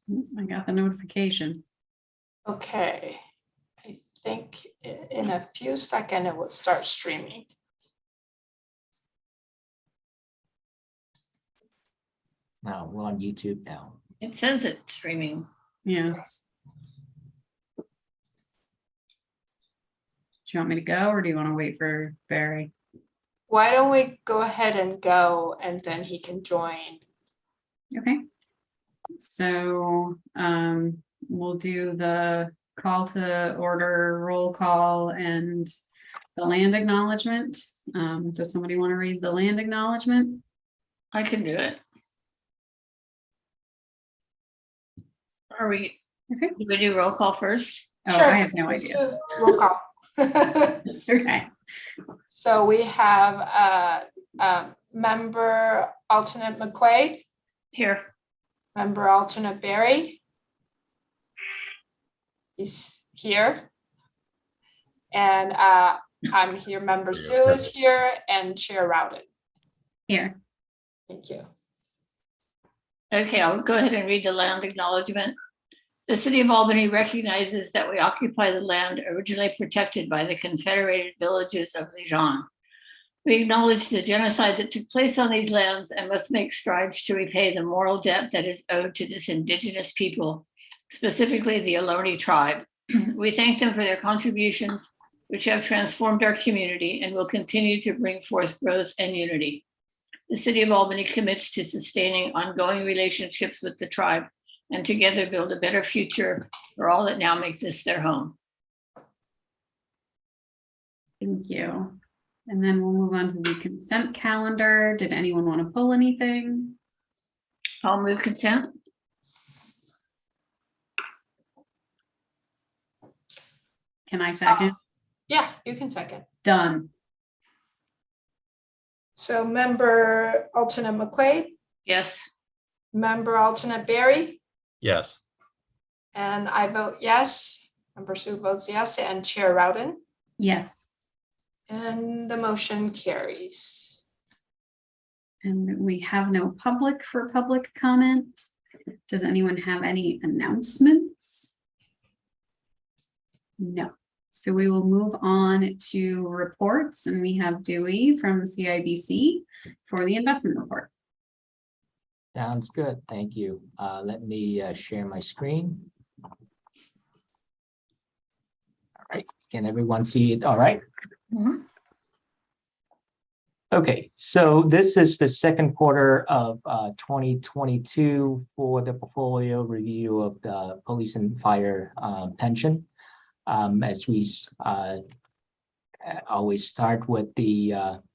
I got the notification. Okay, I think in a few seconds it will start streaming. No, we're on YouTube now. It says it's streaming. Yeah. Yes. Do you want me to go or do you want to wait for Barry? Why don't we go ahead and go and then he can join? Okay. So we'll do the call to order, roll call, and the land acknowledgement. Does somebody want to read the land acknowledgement? I can do it. Are we, Okay. do we do roll call first? Oh, Sure, I have no let's idea. do roll call. Okay. So we have member alternate McQuaid, Here. member alternate Barry. He's here. And I'm here, member Sue is here, and Chair Rowden. Here. Thank you. Okay, I'll go ahead and read the land acknowledgement. The city of Albany recognizes that we occupy the land originally protected by the Confederated Villages of Lejeune. We acknowledge the genocide that took place on these lands and must make strides to repay the moral debt that is owed to this indigenous people, specifically the Ohlone tribe. We thank them for their contributions, which have transformed our community and will continue to bring forth growth and unity. The city of Albany commits to sustaining ongoing relationships with the tribe and together build a better future for all that now make this their home. Thank you. And then we'll move on to the consent calendar. Did anyone want to pull anything? I'll move consent. Can I second? Yeah, you can second. Done. So member alternate McQuaid, Yes. member alternate Barry, Yes. and I vote yes. Member Sue votes yes, and Chair Rowden. Yes. And the motion carries. And we have no public for public comment. Does anyone have any announcements? No. So we will move on to reports, and we have Dewey from CIBC for the investment report. Sounds good. Thank you. Let me share my screen. All right. Can everyone see it? All right. Mhm. Okay, so this is the second quarter of 2022 for the portfolio review of the police and fire pension. As we always start with the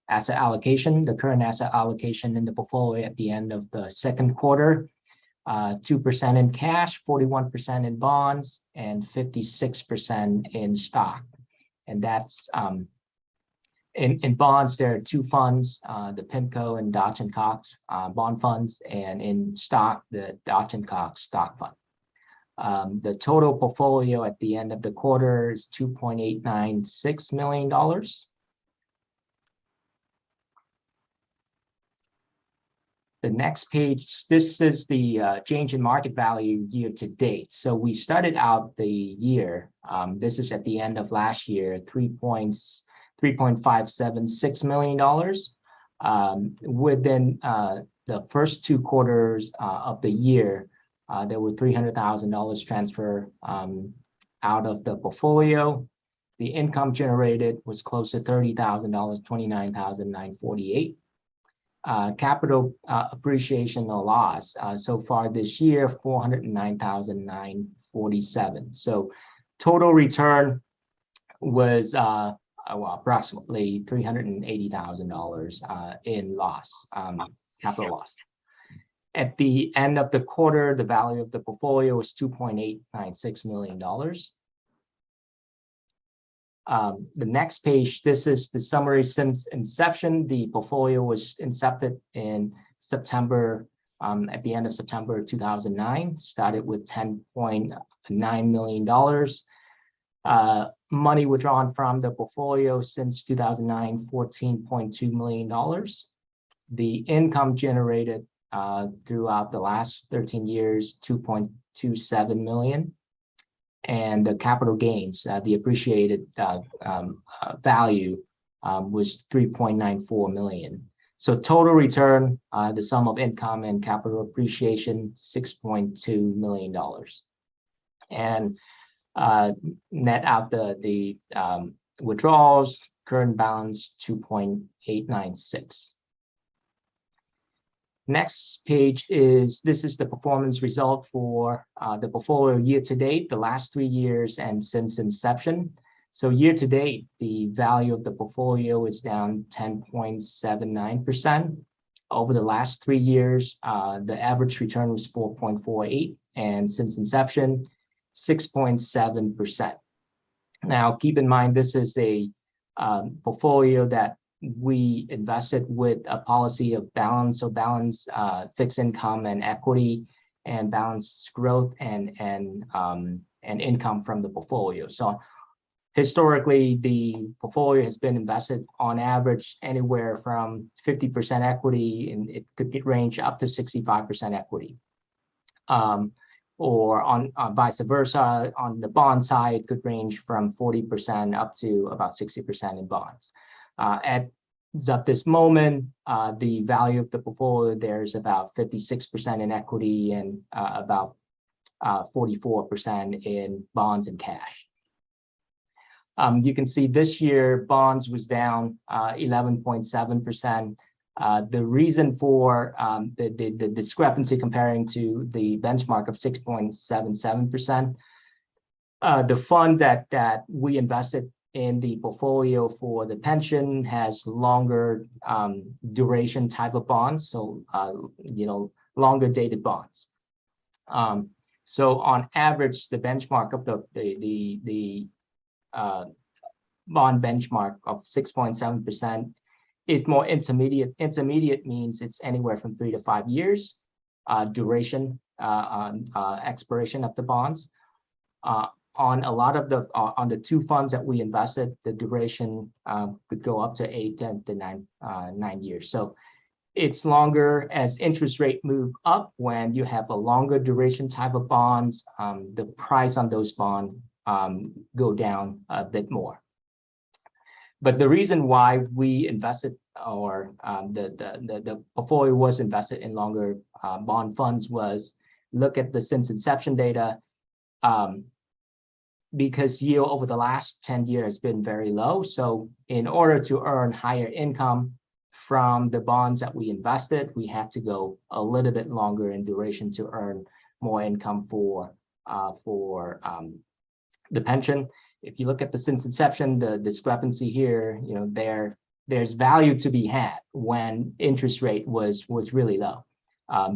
asset allocation, the current asset allocation in the portfolio at the end of the second quarter, 2% in cash, 41% in bonds, and 56% in stock. And that's in bonds, there are two funds, the PIMCO and Dodge & Cox bond funds, and in stock, the Dodge & Cox stock fund. The total portfolio at the end of the quarter is $2.896 million. The next page, this is the change in market value year to date. So we started out the year, this is at the end of last year, $3.576 million. Within the first two quarters of the year, there were $300,000 transfer out of the portfolio. The income generated was close to $30,000, $29,948. Capital appreciation or loss so far this year, $409,947. So total return was approximately $380,000 in loss, capital loss. At the end of the quarter, the value of the portfolio was $2.896 million. The next page, this is the summary since inception. The portfolio was incepted in September, at the end of September 2009, started with $10.9 million. Money withdrawn from the portfolio since 2009, $14.2 million. The income generated throughout the last 13 years, $1.27 million. And the capital gains, the appreciated value was $3.94 million. So total return, the sum of income and capital appreciation, $6.2 million. And net out the withdrawals, current balance 2.896. Next page is, this is the performance result for the portfolio year to date, the last 3 years and since inception. So year to date, the value of the portfolio is down 10.79%. Over the last 3 years, the average return was 4.48, and since inception, 6.7%. Now, keep in mind, this is a portfolio that we invested with a policy of balance, so balance fixed income and equity, and balance growth and income from the portfolio. So historically, the portfolio has been invested on average anywhere from 50% equity, and it could range up to 65% equity. Or on vice versa, on the bond side, it could range from 40% up to about 60% in bonds. At this moment, the value of the portfolio, there's about 56% in equity and about 44% in bonds and cash. You can see this year, bonds was down 11.7%. The reason for the discrepancy comparing to the benchmark of 6.77%, the fund that we invested in the portfolio for the pension has longer duration type of bonds, so longer dated bonds. So on average, the benchmark of the bond benchmark of 6.7% is more intermediate. Intermediate means it's anywhere from 3 to 5 years duration expiration of the bonds. On a lot of on the 2 funds that we invested, the duration could go up to 8, 10 to 9 years. So it's longer. As interest rate move up, when you have a longer duration type of bonds, the price on those bonds go down a bit more. But the reason why we invested, or the portfolio was invested in longer bond funds, was look at the since inception data, because yield over the last 10 years has been very low. So in order to earn higher income from the bonds that we invested, we had to go a little bit longer in duration to earn more income for the pension. If you look at the since inception, the discrepancy here, there's value to be had when interest rate was really low.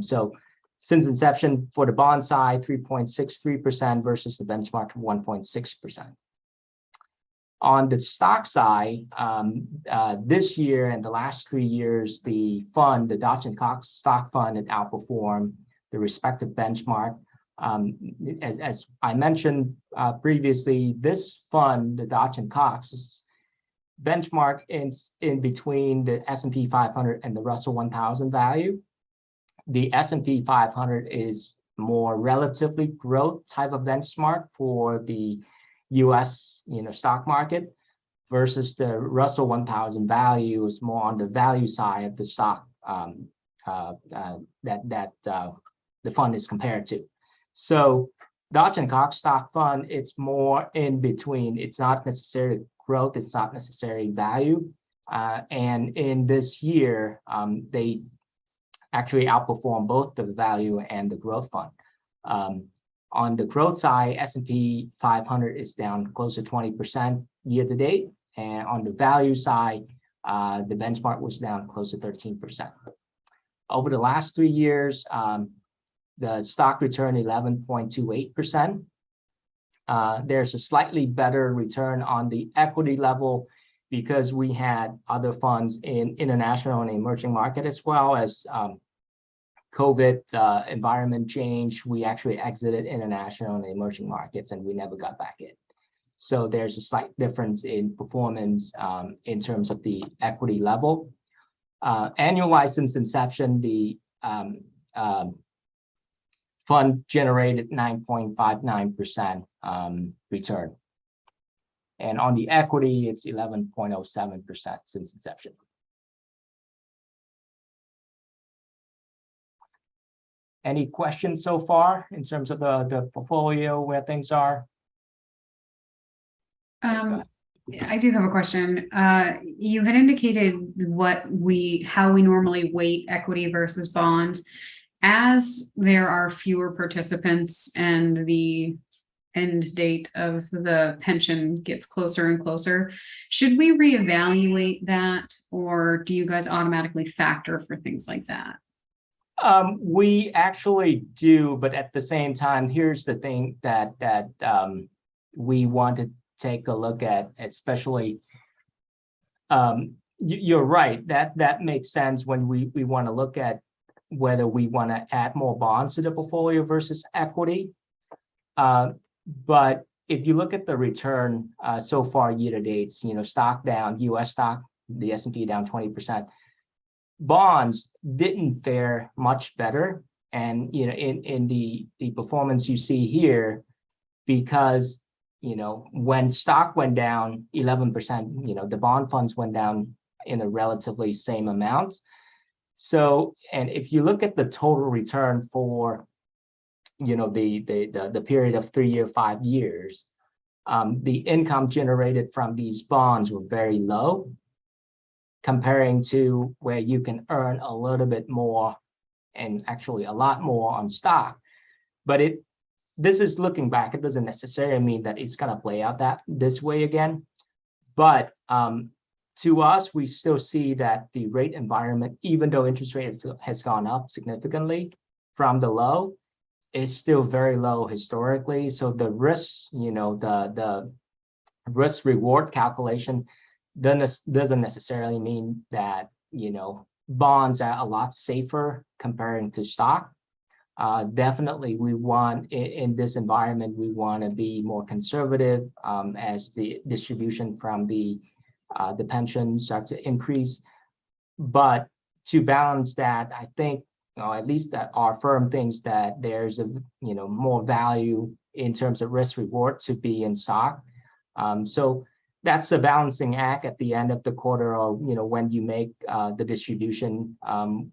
So since inception for the bond side, 3.63% versus the benchmark of 1.6%. On the stock side, this year and the last 3 years, the fund, the Dodge & Cox stock fund, had outperformed the respective benchmark. As I mentioned previously, this fund, the Dodge & Cox, is benchmark in between the S&P 500 and the Russell 1000 value. The S&P 500 is more relatively growth type of benchmark for the U.S. stock market, versus the Russell 1000 value is more on the value side of the stock that the fund is compared to. So Dodge & Cox stock fund, it's more in between. It's not necessarily growth, it's not necessarily value. And in this year, they actually outperform both the value and the growth fund. On the growth side, S&P 500 is down close to 20% year to date. And on the value side, the benchmark was down close to 13%. Over the last 3 years, the stock return 11.28%. There's a slightly better return on the equity level because we had other funds in international and emerging market, as well as COVID environment change. We actually exited international and emerging markets, and we never got back in. So there's a slight difference in performance in terms of the equity level. Annualized since inception, the fund generated 9.59% return. And on the equity, it's 11.07% since inception. Any questions so far in terms of the portfolio, where things are? I do have a question. You had indicated how we normally weight equity versus bonds. As there are fewer participants and the end date of the pension gets closer and closer, should we reevaluate that, or do you guys automatically factor for things like that? We actually do, but at the same time, here's the thing that we want to take a look at, especially. You're right, that makes sense when we want to look at whether we want to add more bonds to the portfolio versus equity. But if you look at the return so far year to date, stock down, US stock, the S&P down 20%. Bonds didn't fare much better, and in the performance you see here, because when stock went down 11%, the bond funds went down in a relatively same amount. So, and if you look at the total return for the period of 3 year, 5 years, the income generated from these bonds were very low, comparing to where you can earn a little bit more, and actually a lot more on stock. But this is looking back. It doesn't necessarily mean that it's going to play out this way again. But to us, we still see that the rate environment, even though interest rate has gone up significantly from the low, is still very low historically. So the risk, the risk reward calculation doesn't necessarily mean that bonds are a lot safer comparing to stock. Definitely, we want in this environment, we want to be more conservative as the distribution from the pension starts to increase. But to balance that, I think, at least that our firm thinks that there's a more value in terms of risk reward to be in stock. So that's a balancing act at the end of the quarter, or when you make the distribution.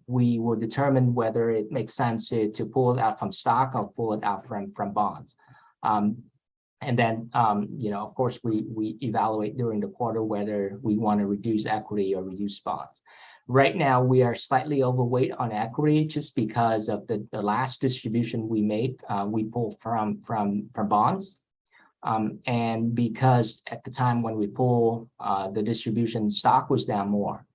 We will determine whether it makes sense to pull it out from stock or pull it out from bonds. And then of course we evaluate during the quarter whether we want to reduce equity or reduce bonds. Right now we are slightly overweight on equity just because of the last distribution we made. We pulled from bonds. And because at the time when we pull the distribution, stock was down more,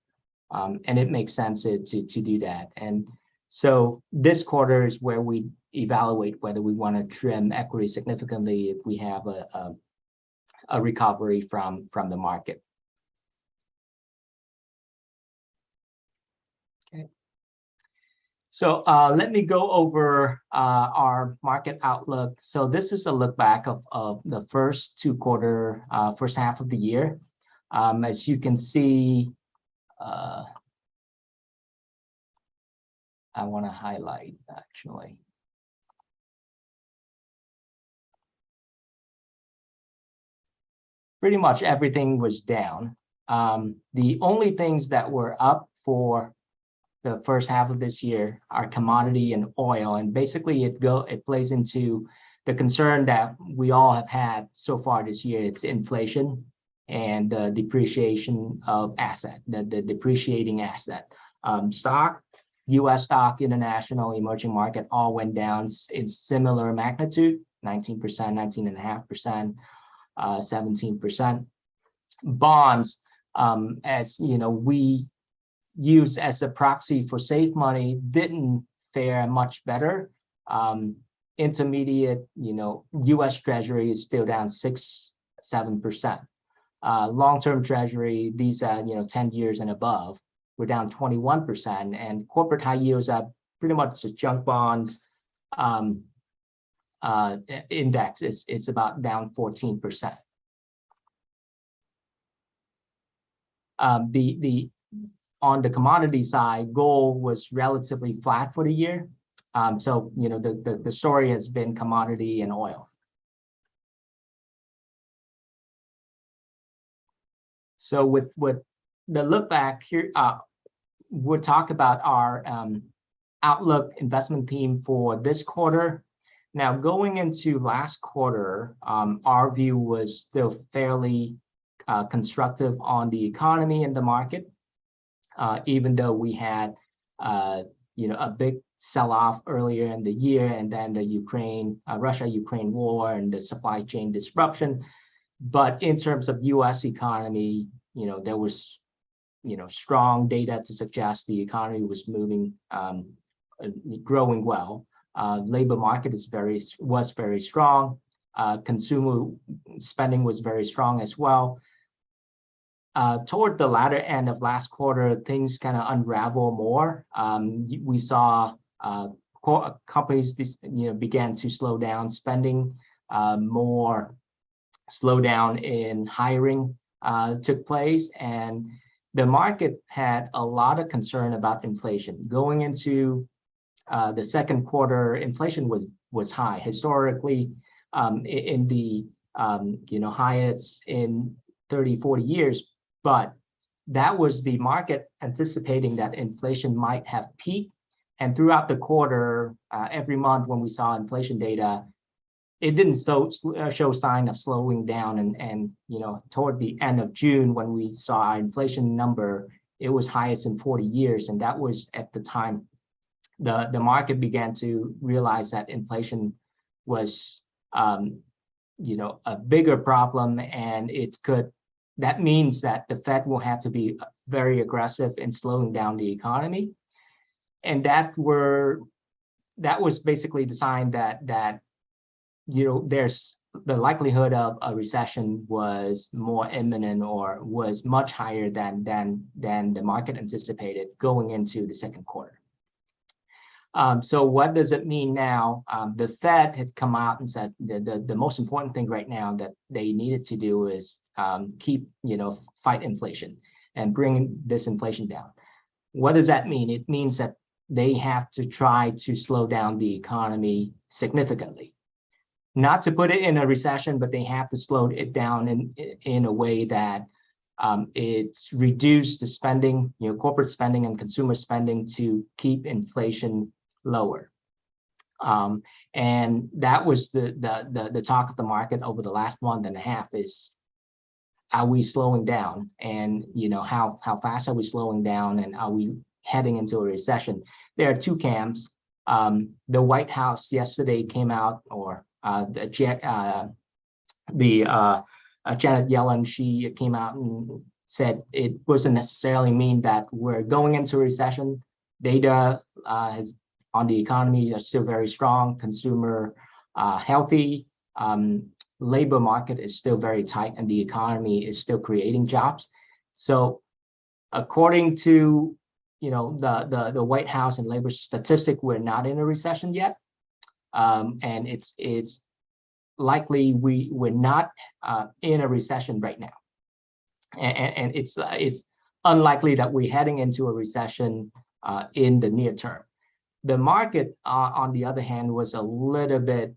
and it makes sense to do that. And so this quarter is where we evaluate whether we want to trim equity significantly if we have a recovery from the market. Okay. So let me go over our market outlook. So this is a look back of the first first half of the year. As you can see, I want to highlight actually. Pretty much everything was down. The only things that were up for the first half of this year are commodity and oil, and basically it plays into the concern that we all have had so far this year. It's inflation and the depreciation of asset, the depreciating asset. Stock, US stock, international, emerging market all went down in similar magnitude, 19%, 19.5%, 17%. Bonds, as we used as a proxy for safe money, didn't fare much better. Intermediate, US Treasury is still down 6-7%. Long-term Treasury, these are 10 years and above, we're down 21%, and corporate high yields are pretty much the junk bonds index. It's about down 14%. On the commodity side, gold was relatively flat for the year. So, you know, the story has been commodity and oil. So with the look back here, we'll talk about our outlook investment theme for this quarter. Now, going into last quarter, our view was still fairly constructive on the economy and the market, even though we had, you know, a big sell-off earlier in the year, and then the Russia-Ukraine war and the supply chain disruption. But in terms of U.S. economy, you know, there was, you know, strong data to suggest the economy was moving, growing well. Labor market was very strong. Consumer spending was very strong as well. Toward the latter end of last quarter, things kind of unravel more. We saw companies, you know, began to slow down spending. More slowdown in hiring took place, and the market had a lot of concern about inflation. Going into the second quarter, inflation was high historically, in the you know, highest in 30-40 years, but that was the market anticipating that inflation might have peaked. And throughout the quarter, every month when we saw inflation data, it didn't show sign of slowing down. And you know, toward the end of June, when we saw our inflation number, it was highest in 40 years. And that was at the time the market began to realize that inflation was, you know, a bigger problem, and that means that the Fed will have to be very aggressive in slowing down the economy. And that was basically the sign that you know, there's the likelihood of a recession was more imminent, or was much higher than the market anticipated going into the second quarter. So what does it mean now? The Fed had come out and said the most important thing right now that they needed to do is fight inflation and bring this inflation down. What does that mean? It means that they have to try to slow down the economy significantly. Not to put it in a recession, but they have to slow it down in a way that it's reduced the spending, corporate spending and consumer spending, to keep inflation lower. And that was the talk of the market over the last month and a half is, are we slowing down? And how fast are we slowing down? And are we heading into a recession? There are two camps. The White House yesterday came out, or Janet Yellen, she came out and said it doesn't necessarily mean that we're going into a recession. Data on the economy are still very strong. Consumer healthy. Labor market is still very tight, and the economy is still creating jobs. So, according to the White House and labor statistic, we're not in a recession yet, and it's likely we're not in a recession right now, and it's unlikely that we're heading into a recession in the near term. The market, on the other hand, was a little bit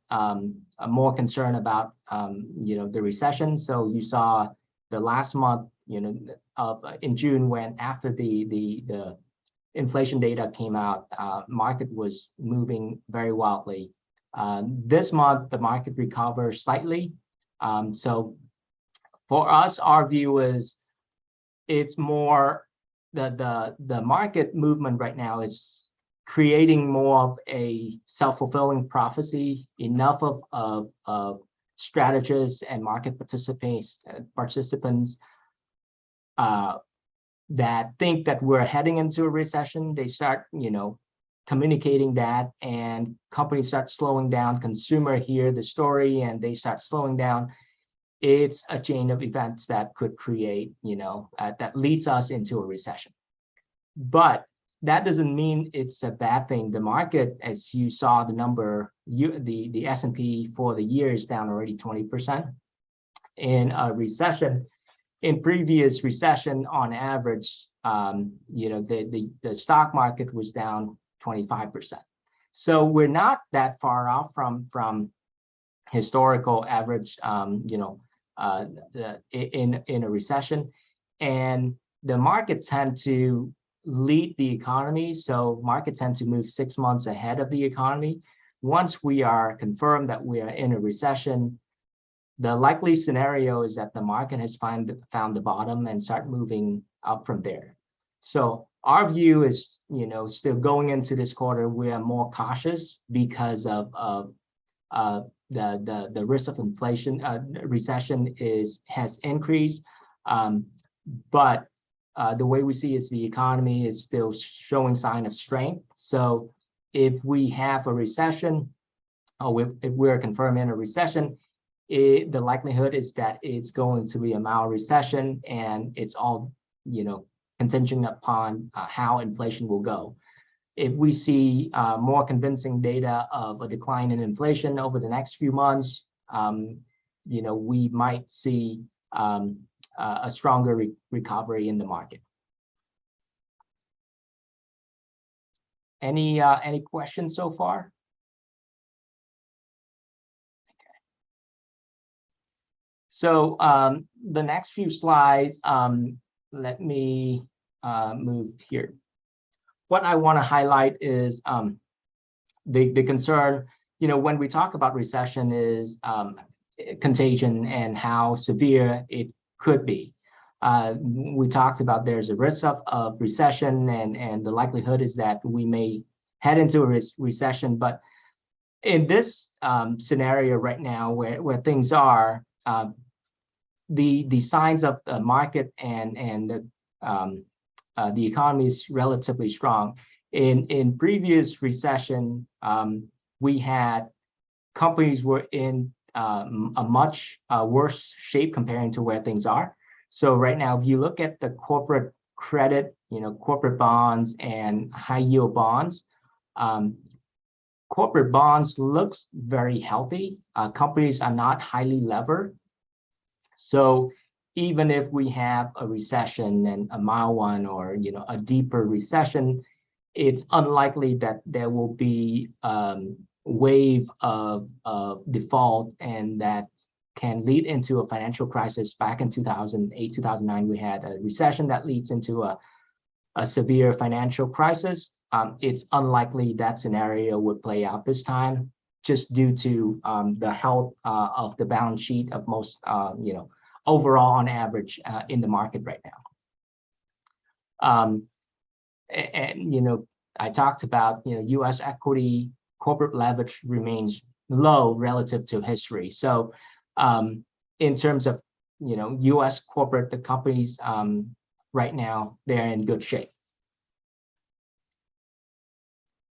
more concerned about the recession. So you saw the last month, in June, when after the inflation data came out, market was moving very wildly. This month, the market recovered slightly. So for us, our view is it's more the market movement right now is creating more of a self-fulfilling prophecy. Enough of strategists and market participants that think that we're heading into a recession. They start communicating that, and companies start slowing down. Consumer hear the story and they start slowing down. It's a chain of events that could create, that leads us into a recession. But that doesn't mean it's a bad thing. The market, as you saw the number, the S&P for the year is down already 20%. In a recession, in previous recession, on average, the stock market was down 25%. So we're not that far off from historical average, in a recession, and the market tend to lead the economy. So market tend to move 6 months ahead of the economy. Once we are confirmed that we are in a recession, the likely scenario is that the market has found the bottom and start moving up from there. So our view is, still going into this quarter, we are more cautious because of the risk of inflation, recession has increased. But the way we see is the economy is still showing sign of strength. So if we have a recession, or if we're confirming a recession, the likelihood is that it's going to be a mild recession, and it's all, contingent upon how inflation will go. If we see more convincing data of a decline in inflation over the next few months, we might see a stronger recovery in the market. Any questions so far? Okay. So the next few slides, let me move here. What I want to highlight is the concern, when we talk about recession, is contagion and how severe it could be. We talked about there's a risk of recession, and the likelihood is that we may head into a recession. But in this scenario right now, where things are, the signs of the market and the economy is relatively strong. In previous recession, we had companies were in a much worse shape comparing to where things are. So right now, if you look at the corporate credit, corporate bonds and high yield bonds, corporate bonds looks very healthy. Companies are not highly levered. So even if we have a recession, and a mild one, or a deeper recession, it's unlikely that there will be wave of default, and that can lead into a financial crisis. Back in 2008, 2009, we had a recession that leads into a severe financial crisis. It's unlikely that scenario would play out this time, just due to the health of the balance sheet of most, overall on average in the market right now. I talked about, U.S. equity corporate leverage remains low relative to history. So in terms of, U.S. corporate, the companies right now, they're in good shape.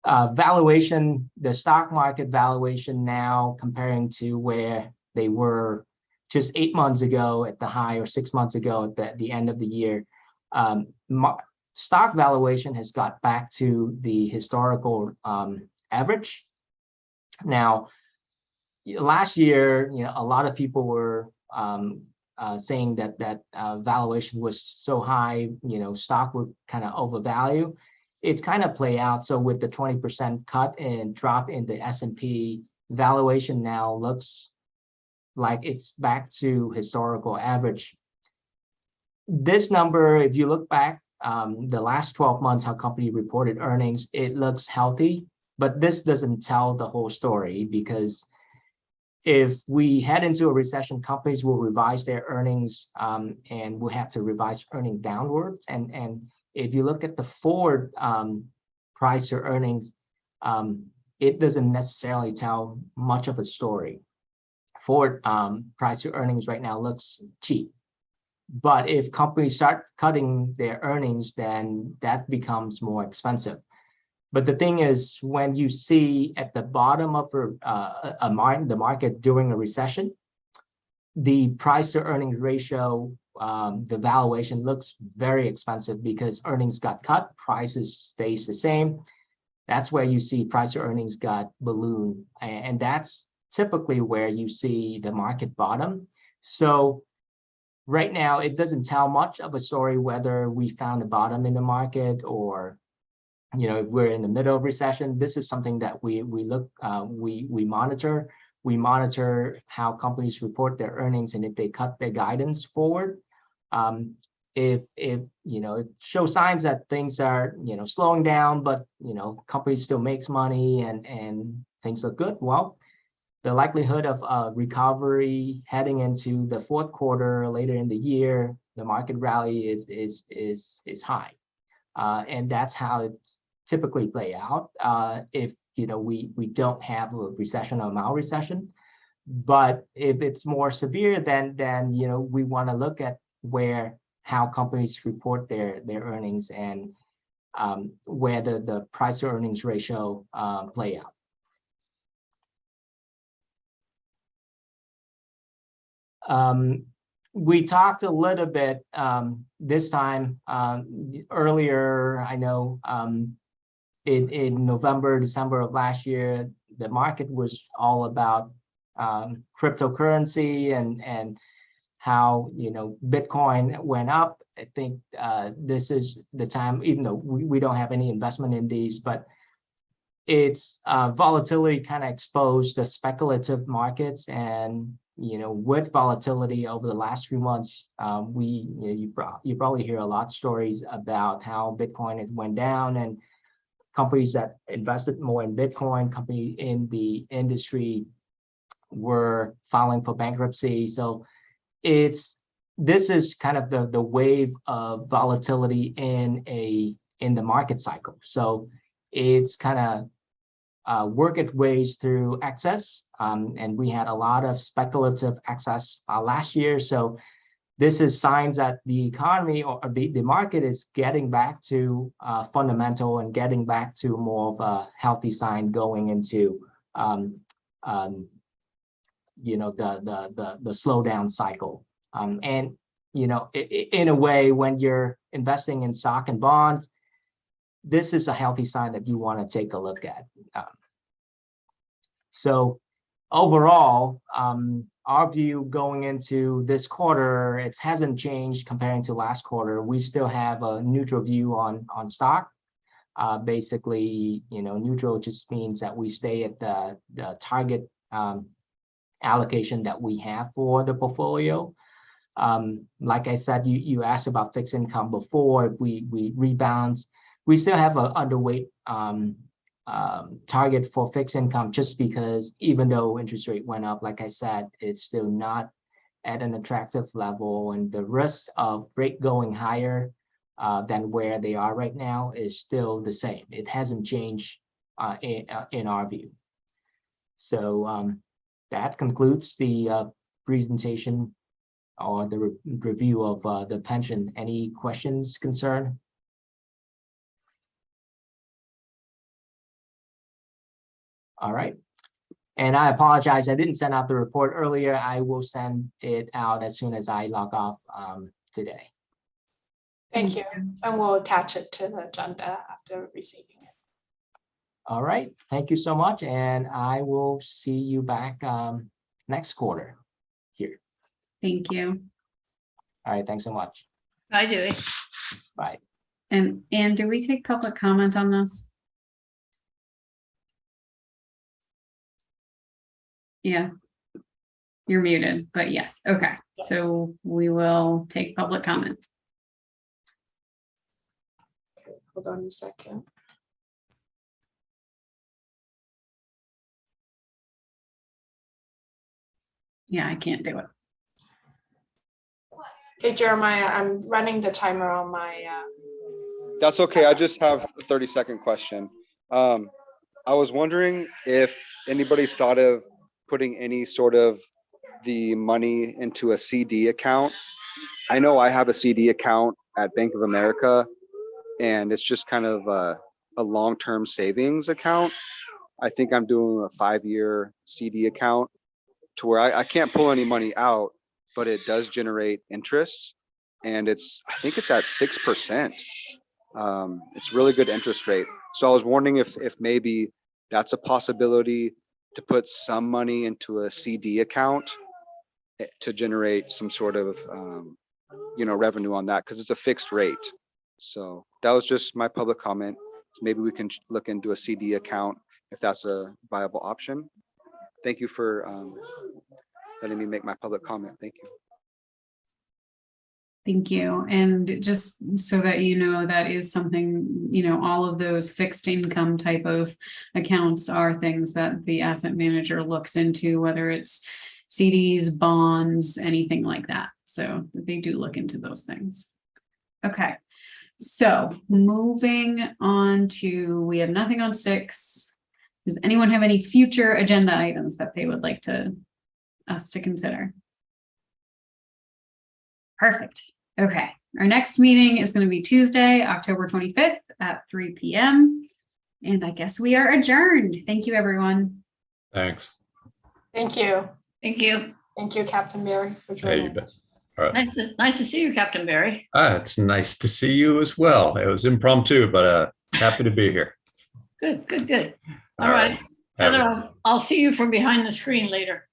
Valuation, the stock market valuation now comparing to where they were just 8 months ago at the high, or 6 months ago at the end of the year, stock valuation has got back to the historical average. Now, last year, a lot of people were saying that valuation was so high, stock would kind of overvalue. It's kind of play out. So with the 20% cut and drop in the S&P, valuation now looks like it's back to historical average. This number, if you look back the last 12 months, how company reported earnings, it looks healthy, but this doesn't tell the whole story, because if we head into a recession, companies will revise their earnings, and we'll have to revise earnings downwards. And if you look at the forward price or earnings, it doesn't necessarily tell much of a story. Forward price to earnings right now looks cheap. But if companies start cutting their earnings, then that becomes more expensive. But the thing is, when you see at the bottom of the market during a recession, the price to earnings ratio, the valuation looks very expensive, because earnings got cut, prices stays the same. That's where you see price to earnings got ballooned, and that's typically where you see the market bottom. So right now, it doesn't tell much of a story whether we found a bottom in the market, or if we're in the middle of recession, this is something that we monitor. We monitor how companies report their earnings and if they cut their guidance forward. If it shows signs that things are slowing down, but companies still makes money and things look good, well, the likelihood of recovery heading into the fourth quarter later in the year, the market rally is high, and that's how it typically play out if we don't have a recession or mild recession. But if it's more severe, then we want to look at how companies report their earnings and where the price to earnings ratio play out. We talked a little bit this time earlier. I know in November, December of last year, the market was all about cryptocurrency and how Bitcoin went up. I think this is the time, even though we don't have any investment in these, but it's volatility kind of exposed the speculative markets. And with volatility over the last few months, you probably hear a lot of stories about how Bitcoin went down, and companies that invested more in Bitcoin, companies in the industry, were filing for bankruptcy. So this is kind of the wave of volatility in the market cycle. So it's kind of work its ways through excess, and we had a lot of speculative excess last year. So this is signs that the economy or the market is getting back to fundamental and getting back to more of a healthy sign going into the slowdown cycle. And in a way, when you're investing in stock and bonds, this is a healthy sign that you want to take a look at. So overall, our view going into this quarter, it hasn't changed comparing to last quarter. We still have a neutral view on stock. Basically, neutral just means that we stay at the target allocation that we have for the portfolio. Like I said, you asked about fixed income before. If we rebalance, we still have an underweight target for fixed income, just because even though interest rate went up, like I said, it's still not at an attractive level, and the risk of rate going higher than where they are right now is still the same. It hasn't changed in our view. So that concludes the presentation or the review of the pension. Any questions, concern? All right. And I apologize, I didn't send out the report earlier. I will send it out as soon as I log off today. Thank you. And we'll attach it to the agenda after receiving it. All right. Thank you so much. And I will see you back next quarter here. Thank you. All right. Thanks so much. Bye, Dewey. Bye. And do we take public comment on this? Yeah. You're muted, but yes. Okay. Yes. So we will take public comment. Hold on a second. Yeah, I can't do it. Hey, Jeremiah, I'm running the timer on my, That's okay. I just have a 30-second question. I was wondering if anybody's thought of putting any sort of the money into a CD account. I know I have a CD account at Bank of America, and it's just kind of a long-term savings account. I think I'm doing a 5-year CD account to where I can't pull any money out, but it does generate interest, and I think it's at 6%. It's really good interest rate. So I was wondering if maybe that's a possibility to put some money into a CD account to generate some sort of revenue on that, because it's a fixed rate. So that was just my public comment. So maybe we can look into a CD account if that's a viable option. Thank you for letting me make my public comment. Thank you. Thank you. And just so that you know, that is something, all of those fixed income type of accounts are things that the asset manager looks into, whether it's CDs, bonds, anything like that. So they do look into those things. Okay. So moving on to, we have nothing on 6. Does anyone have any future agenda items that they would like us to consider? Perfect. Okay. Our next meeting is going to be Tuesday, October 25th at 3 p.m. And I guess we are adjourned. Thank you, everyone. Thanks. Thank you. Thank you. Thank you, Captain Barry, for Hey, you joining bet. us. All right. Nice to see you, Captain Barry. It's nice to see you as well. It was impromptu, but happy to be here. Good. All right. Have a- Heather, I'll see you from behind the screen later.